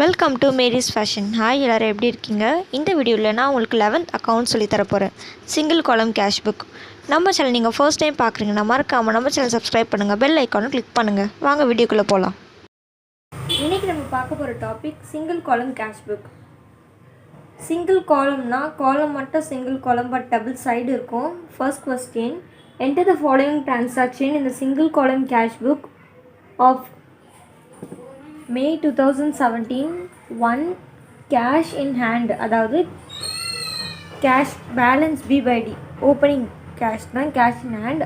Welcome to Mary's fashion. Hi, எல்லோரும் எப்படி இருக்கீங்க? இந்த வீடியோவில் நான் உங்களுக்கு 11th அக்கௌண்ட் சொல்லி தரப்போகிறேன். Single column cash book. நம்ம சேனல் நீங்கள் ஃபர்ஸ்ட் டைம் பார்க்குறீங்கன்னா மறக்காமல் நம்ம சேனல் சப்ஸ்கிரைப் பண்ணுங்கள், பெல் ஐக்கானும் கிளிக் பண்ணுங்கள். வாங்க வீடியோக்குள்ளே போகலாம். இன்றைக்கி நம்ம பார்க்க போகிற topic single column cash book. Single காலம்னா காலம் மட்டும் single column but double side இருக்கும். First question, enter the following transaction இந்த single column cash book of May 2017. 1. Cash in hand, அதாவது cash balance B by D, opening cash தான் cash in hand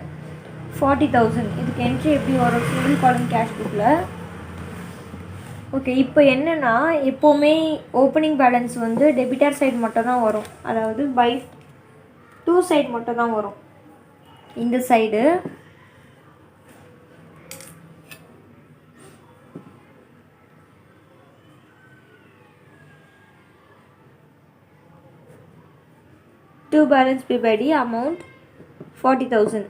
40,000. இதுக்கு entry எப்படி வரும் single column cash புக்கில்? Okay, இப்போ என்னென்னா எப்போவுமே ஓப்பனிங் பேலன்ஸ் வந்து டெபிட்டர் சைடு மட்டும் தான் வரும், அதாவது பை 2 சைடு மட்டும் தான் வரும். இந்த side to balance P by D amount 40,000.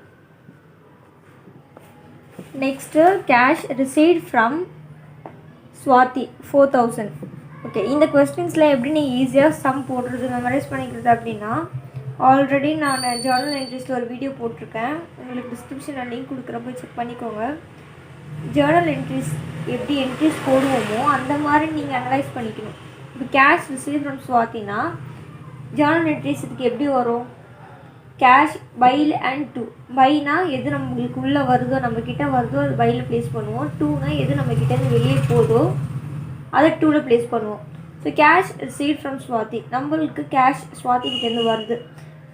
Next, cash received from Swati 4,000. Okay, இந்த கொஸ்டின்ஸில் எப்படி நீங்கள் ஈஸியாக சம் போடுறது மெமரைஸ் பண்ணிக்கிறது அப்படின்னா, ஆல்ரெடி நான் ஜேர்னல் என்ட்ரிஸில் ஒரு வீடியோ போட்டிருக்கேன், உங்களுக்கு டிஸ்கிரிப்ஷனில் லிங்க் கொடுக்குறப்ப செக் பண்ணிக்கோங்க. ஜேர்னல் என்ட்ரிஸ் எப்படி என்ட்ரிஸ் போடுவோமோ அந்த மாதிரி நீங்கள் அனலைஸ் பண்ணிக்கணும். இப்போ கேஷ் ரிசீவ் ஃப்ரம் ஸ்வாத்தினா ஜேர்னல் என்ட்ரிஸ் இதுக்கு எப்படி வரும்? கேஷ் பைல் அண்ட் டூ. பைனா எது நம்மளுக்கு உள்ளே வருதோ, நம்மக்கிட்ட வருதோ அது பையில் ப்ளேஸ் பண்ணுவோம். டூனா எது நம்மக்கிட்டேருந்து வெளியே போதோ அதை டூவில் ப்ளேஸ் பண்ணுவோம். So cash receive from Swathi, நம்மளுக்கு கேஷ் ஸ்வாதிக்கிட்டேருந்து வருது,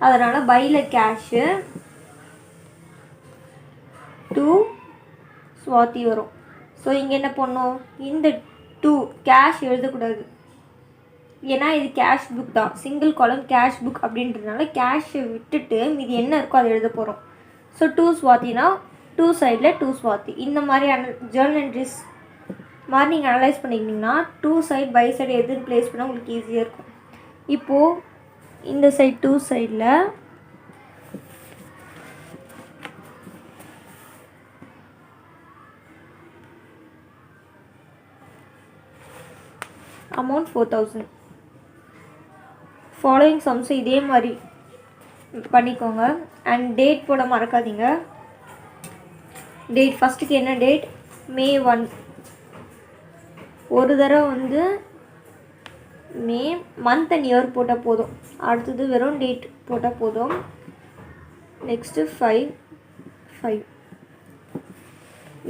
அதனால் பையில் கேஷு டூ ஸ்வாதி வரும். ஸோ இங்கே என்ன பண்ணோம், இந்த டூ கேஷ் எழுதக்கூடாது, ஏன்னா இது கேஷ் புக் தான், சிங்கிள் காலம் கேஷ் புக் அப்படின்றதுனால கேஷை விட்டுட்டு மீதி என்ன இருக்கோ அதை எழுத போகிறோம். ஸோ 2 ஸ்வாத்தினா 2 சைடில் 2 ஸ்வாத்தி. இந்த மாதிரி ஜேர்னல் என்ட்ரிஸ் மாதிரி நீங்கள் அனலைஸ் பண்ணிக்கிட்டிங்கன்னா 2 சைட் பை சைடு எதுன்னு ப்ளேஸ் பண்ணால் உங்களுக்கு ஈஸியாக இருக்கும். இப்போது இந்த சைட் 2 சைடில் அமௌண்ட் 4,000. ஃபாலோயிங் சம்ஸ் இதே மாதிரி பண்ணிக்கோங்க. அண்ட் டேட் போட மறக்காதீங்க. டேட் ஃபஸ்ட்டுக்கு என்ன டேட்? May 1. ஒரு தடவை வந்து மே மந்த் அண்ட் இயர் போட்டால் போதும், அடுத்தது வெறும் டேட் போட்டால் போதும். Next 5.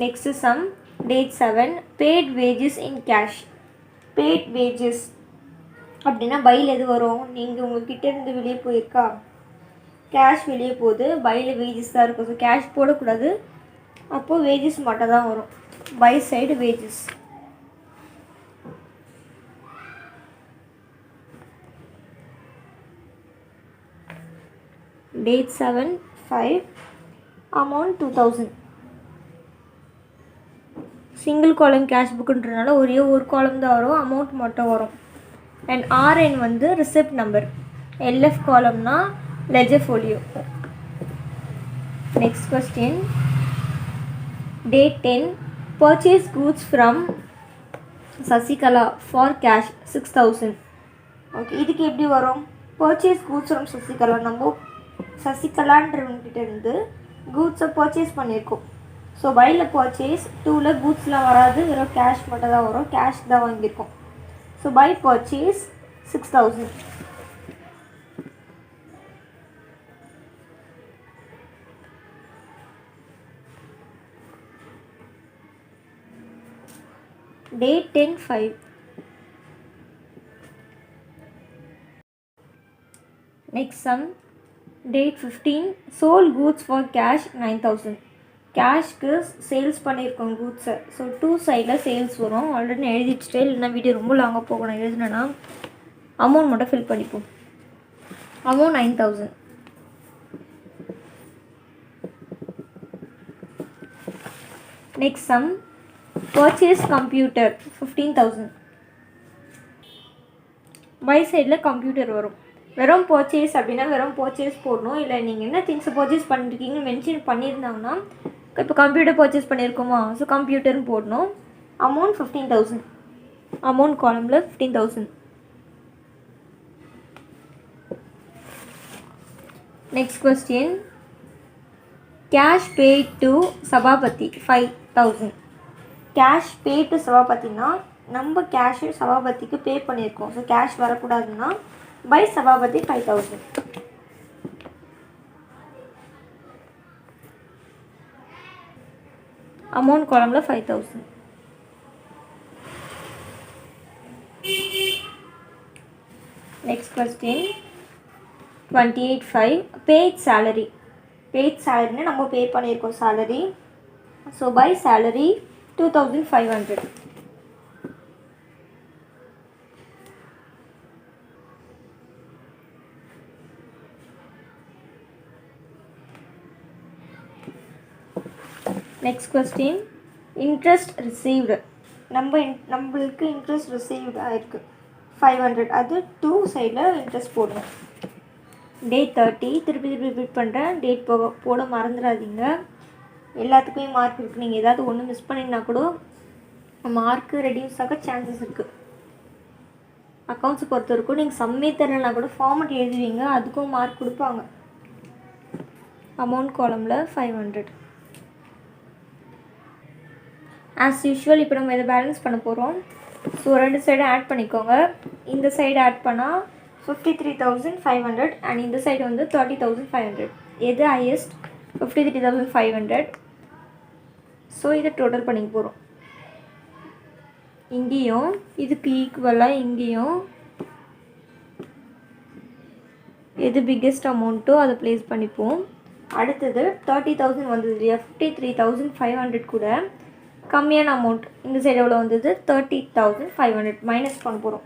Next sum date 7. Paid wages in cash. Paid wages அப்படின்னா பையில் எது வரும்? நீங்கள் உங்கள்கிட்ட இருந்து வெளியே போயிருக்கா, கேஷ் வெளியே போகுது, பையில் வேஜஸ் தான் இருக்கும். ஸோ கேஷ் போடக்கூடாது, அப்போது வேஜஸ் மட்டும் தான் வரும். By side wages. Date 7, 5, amount 2,000. Single column cash புக்குன்றதுனால ஒரே ஒரு காலம் தான் வரும், அமௌண்ட் மட்டும் வரும். அண்ட் ஆர்என் வந்து ரிசிப்ட் நம்பர். எல்எஃப் காலம்னா ledger folio. Next question, date 10. Purchase goods from Sasikala for cash 6,000. Okay, இதுக்கு எப்படி வரும்? பர்ச்சேஸ் கூட்ஸ் ஃப்ரம் சசிகலா, நம்ம சசிகலான்றவங்கிட்ட இருந்து கூட்ஸை பர்ச்சேஸ் பண்ணியிருக்கோம். ஸோ பையில் பர்ச்சேஸ், டூவில் கூட்ஸ்லாம் வராது, வெறும் கேஷ் மட்டும் தான் வரும், கேஷ் தான் வாங்கியிருக்கோம். So by purchase 6,000. Date 10/5. Next sum, date 15. Sold goods for cash 9,000. கேஷ்க்கு sales பண்ணியிருக்கோம் கூட்ஸை. ஸோ 2 சைடில் சேல்ஸ் வரும். ஆல்ரெடி எழுதி வச்சுட்டு, இல்லைன்னா வீடியோ ரொம்ப லாங்காக போகணும், எழுதுனா அமௌண்ட் மட்டும் ஃபில் பண்ணிப்போம். Amount 9,000. Next sum, purchase computer 15,000. பை சைடில் கம்ப்யூட்டர் வரும். வெறும் பர்ச்சேஸ் அப்படின்னா வெறும் பர்ச்சேஸ் போடணும், இல்லை நீங்கள் என்ன திங்ஸை பர்ச்சேஸ் பண்ணிருக்கீங்கன்னு மென்ஷன் பண்ணியிருந்தாங்கன்னா, இப்போ கம்ப்யூட்டர் பர்ச்சேஸ் பண்ணியிருக்கோமா, ஸோ கம்ப்யூட்டர்னு போடணும். அமௌண்ட் 15,000. அமௌண்ட் காலமில் 15,000. Next question, cash paid to Sabapathi 5,000. Cash paid to சபாபதினா நம்ம கேஷ் சபாபதிக்கு பே பண்ணியிருக்கோம். ஸோ கேஷ் வரக்கூடாதுன்னா பை சபாபதி 5,000. அமௌண்ட் காலமில் 5,000. Next question 28.5 paid salary. paid salaryனா நம்ம பே பண்ணியிருக்கோம் salary. So by salary 2,500. Next question, interest received. நம்மளுக்கு இன்ட்ரெஸ்ட் ரிசீவ்டு ஆயிருக்கு 500. அது 2 சைடில் இன்ட்ரெஸ்ட் போடணும். டேட் 30. திருப்பி ரிப்பீட் பண்ணுறேன், டேட் போட மறந்துடாதீங்க. எல்லாத்துக்குமே மார்க் இருக்குது. நீங்கள் ஏதாவது ஒன்று மிஸ் பண்ணிங்கன்னா கூட மார்க்கு ரெடியூஸ் ஆக சான்சஸ் இருக்குது. அக்கௌண்ட்ஸை பொறுத்த வரைக்கும் நீங்கள் சம்மே தரலைனா கூட ஃபார்மெட் எழுதுவீங்க, அதுக்கும் மார்க் கொடுப்பாங்க. அமௌண்ட் காலமில் 500. ஆஸ் யூஷுவல் இப்போ நம்ம இதை பேலன்ஸ் பண்ண போகிறோம். ஸோ 2 சைடும் ஆட் பண்ணிக்கோங்க. இந்த சைடு ஆட் பண்ணால் 53,500 அண்ட் இந்த சைடு வந்து 30,500. எது ஹையஸ்ட்? 53,500. ஸோ இதை டோட்டல் பண்ணிக்க போகிறோம். இங்கேயும் இதுக்கு ஈக்குவலாக இங்கேயும் எது பிக்கெஸ்ட் அமௌண்ட்டோ அதை ப்ளேஸ் பண்ணிப்போம். அடுத்தது 30,000 வந்தது இல்லையா, 53,500 கூட கம்மியான அமௌண்ட் இந்த சைடு எவ்வளோ வந்தது? 30,500 மைனஸ் பண்ண போகிறோம்.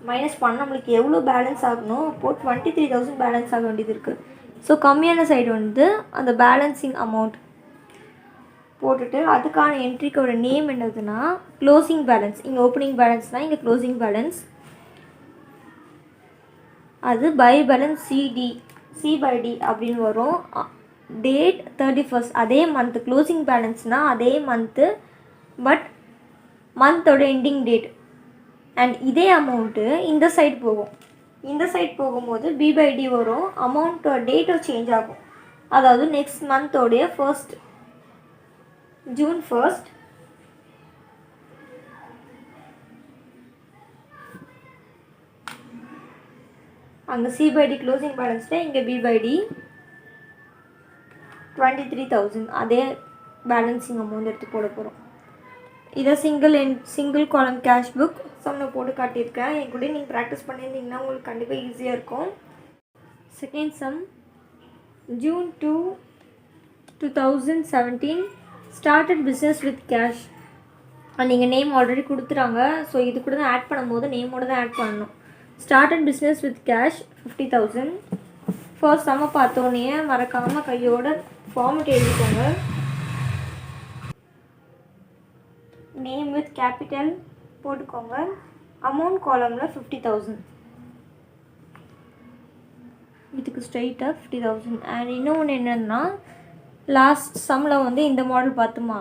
மைனஸ் பண்ண நம்மளுக்கு எவ்வளோ பேலன்ஸ் ஆகணும்? அப்போது 23,000 பேலன்ஸ் ஆக வேண்டியது இருக்குது. ஸோ கம்மியான சைடு வந்து அந்த பேலன்சிங் அமௌண்ட் போட்டுட்டு அதுக்கான என்ட்ரிக்கோட நேம் என்னதுன்னா க்ளோசிங் பேலன்ஸ். இங்கே ஓப்பனிங் பேலன்ஸ்னால் இங்கே க்ளோசிங் பேலன்ஸ். அது பை பேலன்ஸ் சி/டி அப்படின்னு வரும். டேட் 31st, அதே மந்த்து. க்ளோசிங் பேலன்ஸ்னால் அதே மந்த்து, பட் மந்தோட எண்டிங் டேட். அண்ட் இதே அமௌண்ட்டு இந்த சைடு போகும். இந்த சைடு போகும்போது பி/டி வரும். அமௌண்ட்டோட டேட்டும் சேஞ்ச் ஆகும். அதாவது நெக்ஸ்ட் மந்தோடைய ஃபர்ஸ்ட், ஜூன் 1st அங்கே சி/டி க்ளோசிங் பேலன்ஸில் இங்கே பி/டி 23,000 அதே பேலன்சிங் அமௌண்ட் எடுத்து போட போகிறோம். இதை single column cash book some நான் போட்டு காட்டியிருக்கேன். என் கூட நீங்கள் ப்ராக்டிஸ் பண்ணியிருந்தீங்கன்னா உங்களுக்கு கண்டிப்பாக ஈஸியாக இருக்கும். Second sum, June 2, 2017 started business with cash. நீங்கள் நேம் ஆல்ரெடி கொடுத்துறாங்க. ஸோ இது கூட தான் ஆட் பண்ணும்போது நேமோடு தான் ஆட் பண்ணணும். Started business with cash 50,000. First சம்ம பார்த்தோன்னே மறக்காமல் கையோட ஃபார்மெட் எழுதிக்கோங்க. நேம் வித் கேபிட்டல் போட்டுக்கோங்க. அமௌண்ட் காலமில் 50,000. இதுக்கு ஸ்ட்ரைட்டாக 50,000. அண்ட் இன்னொன்று என்னென்னா லாஸ்ட் சம்மில் வந்து இந்த மாடல் பார்த்துமா,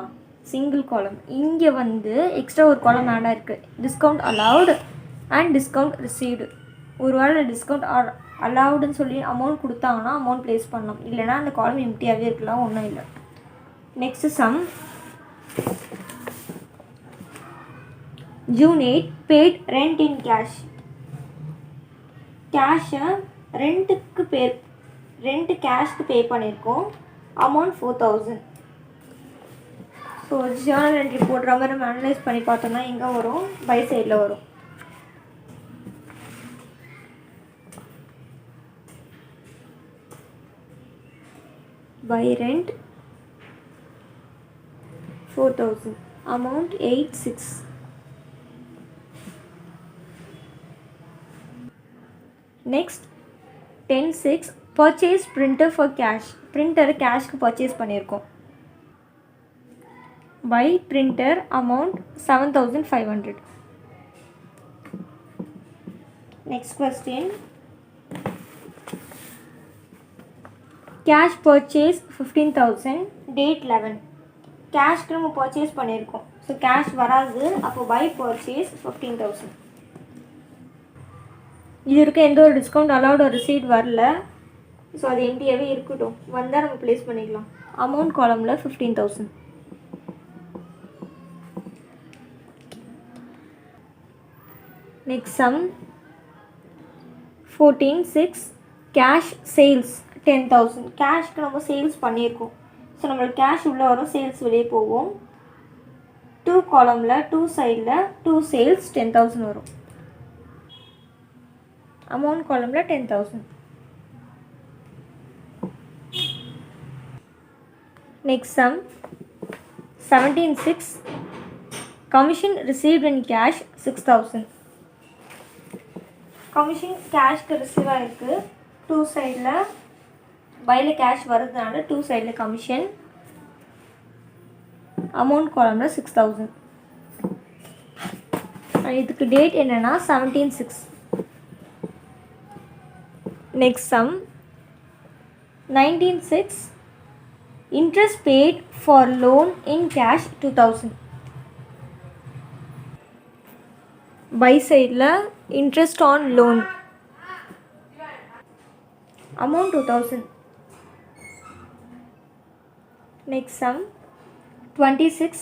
சிங்கிள் காலம். இங்கே வந்து எக்ஸ்ட்ரா ஒரு காலம் ஆடாக இருக்குது, discount allowed and discount received. ஒரு வேளை டிஸ்கவுண்ட் அலவுடுன்னு சொல்லி அமௌண்ட் கொடுத்தாங்கன்னா அமௌண்ட் ப்ளேஸ் பண்ணலாம், இல்லைனா அந்த காலம் எம்டியாகவே இருக்கலாம், ஒன்றும் இல்லை. Next sum, June 8 paid rent in cash. கேஷை ரெண்ட்டு கேஷ்க்கு பே பண்ணியிருக்கோம். அமௌண்ட் 4,000. ஸோ ஜேர்னல் என்ட்ரி போடுற மாதிரி நம்ம அனலைஸ் பண்ணி பார்த்தோம்னா எங்கே வரும்? பை சைடில் வரும். By rent 4,000. Amount 8,600. Next 10/6 purchase printer for cash. பிரிண்டரை கேஷ்க்கு பர்ச்சேஸ் பண்ணியிருக்கோம். By printer amount 7,500. Next question, cash purchase 15,000. Date 11. கேஷ்க்கு நம்ம பர்ச்சேஸ் பண்ணியிருக்கோம். ஸோ கேஷ் வராது. அப்போ பை பர்ச்சேஸ் 15,000. இது இருக்க எந்த ஒரு டிஸ்கவுண்ட் அலௌட் ஒரு ரிசீட் வரல. ஸோ அது எம்டியாகவே இருக்கட்டும். வந்தால் நம்ம ப்ளேஸ் பண்ணிக்கலாம். அமௌண்ட் காலமில் 15,000. Next sum 14(6) cash sales 10,000. கேஷ்க்கு நம்ம சேல்ஸ் பண்ணியிருக்கோம். ஸோ நம்மளுக்கு கேஷ் உள்ளே வரும், சேல்ஸ் வெளியே போகும். 2 காலமில் 2 சைடில் 2 சேல்ஸ் 10,000 வரும். அமௌண்ட் காலமில் 10,000. Next sum 17(6) commission received in cash 6,000. Commission கேஷ்க்கு ரிசீவ் ஆகிருக்கு. 2 சைடில் பையில் கேஷ் வருதுனால 2 சைடில் கமிஷன். அமௌண்ட் காலமில் 6,000. இதுக்கு டேட் என்னென்னா 17(6). Next sum 19(6) interest paid for loan in cash 2,000. By சைடில் interest on loan amount 2,000. Next sum 26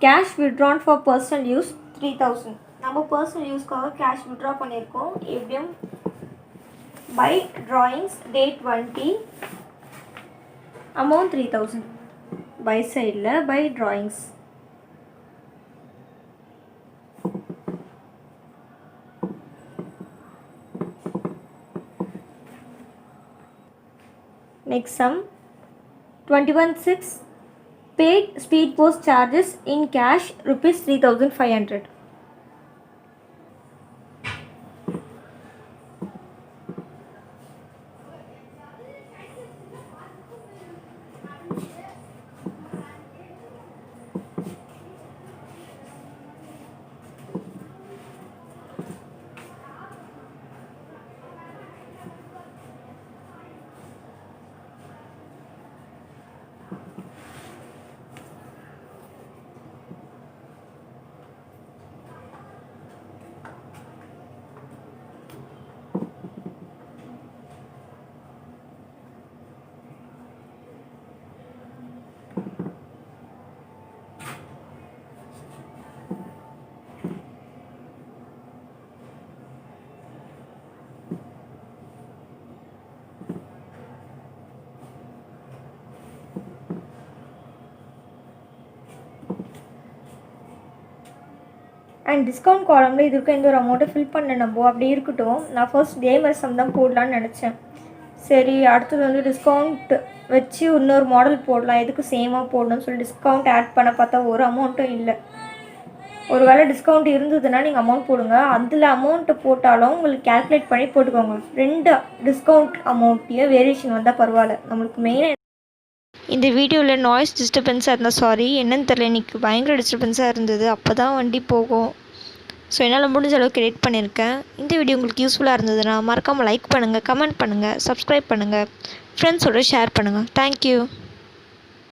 cash withdrawn for personal use 3,000. நம்ம personal யூஸ்க்காக கேஷ் விட்ரா பண்ணியிருக்கோம். எப்படியும் by drawings date 20 amount 3,000. By சைடில் by drawings. Next sum 21(6) paid speed post charges in cash rupees 3,500. And discount காலமில் இது இருக்க எந்த ஒரு அமௌண்ட்டை ஃபில் பண்ண நம்ம அப்படி இருக்கட்டும். நான் ஃபர்ஸ்ட் இதே மாதிரி சம் தான் போடலான்னு நினச்சேன். சரி, அடுத்தது வந்து டிஸ்கவுண்ட் வச்சு இன்னொரு மாடல் போடலாம், எதுக்கு சேமாக போடணும்னு சொல்லி டிஸ்கவுண்ட் ஆட் பண்ண பார்த்தா ஒரு அமௌண்ட்டும் இல்லை. ஒரு வேளை டிஸ்கவுண்ட் இருந்ததுன்னா நீங்கள் அமௌண்ட் போடுங்க. அதில் அமௌண்ட்டு போட்டாலும் உங்களுக்கு கேல்குலேட் பண்ணி போட்டுக்கோங்க. 2 டிஸ்கவுண்ட் அமௌண்ட்டையும் வேரியேஷன் வந்தால் பரவாயில்ல. நம்மளுக்கு மெயினாக இந்த வீடியோவில் நாய்ஸ் டிஸ்டர்பன்ஸாக இருந்தால் சாரி, என்னன்னு தெரியல, இன்றைக்கி பயங்கர டிஸ்டர்பன்ஸாக இருந்தது. அப்போ தான் வண்டி போகும். ஸோ என்னால் முடிஞ்ச அளவுக்கு எடிட் பண்ணியிருக்கேன். இந்த வீடியோ உங்களுக்கு யூஸ்ஃபுல்லாக இருந்ததுன்னா மறக்காமல் லைக் பண்ணுங்கள், கமெண்ட் பண்ணுங்கள், சப்ஸ்கிரைப் பண்ணுங்கள், ஃப்ரெண்ட்ஸோடு ஷேர் பண்ணுங்கள். தேங்க்யூ.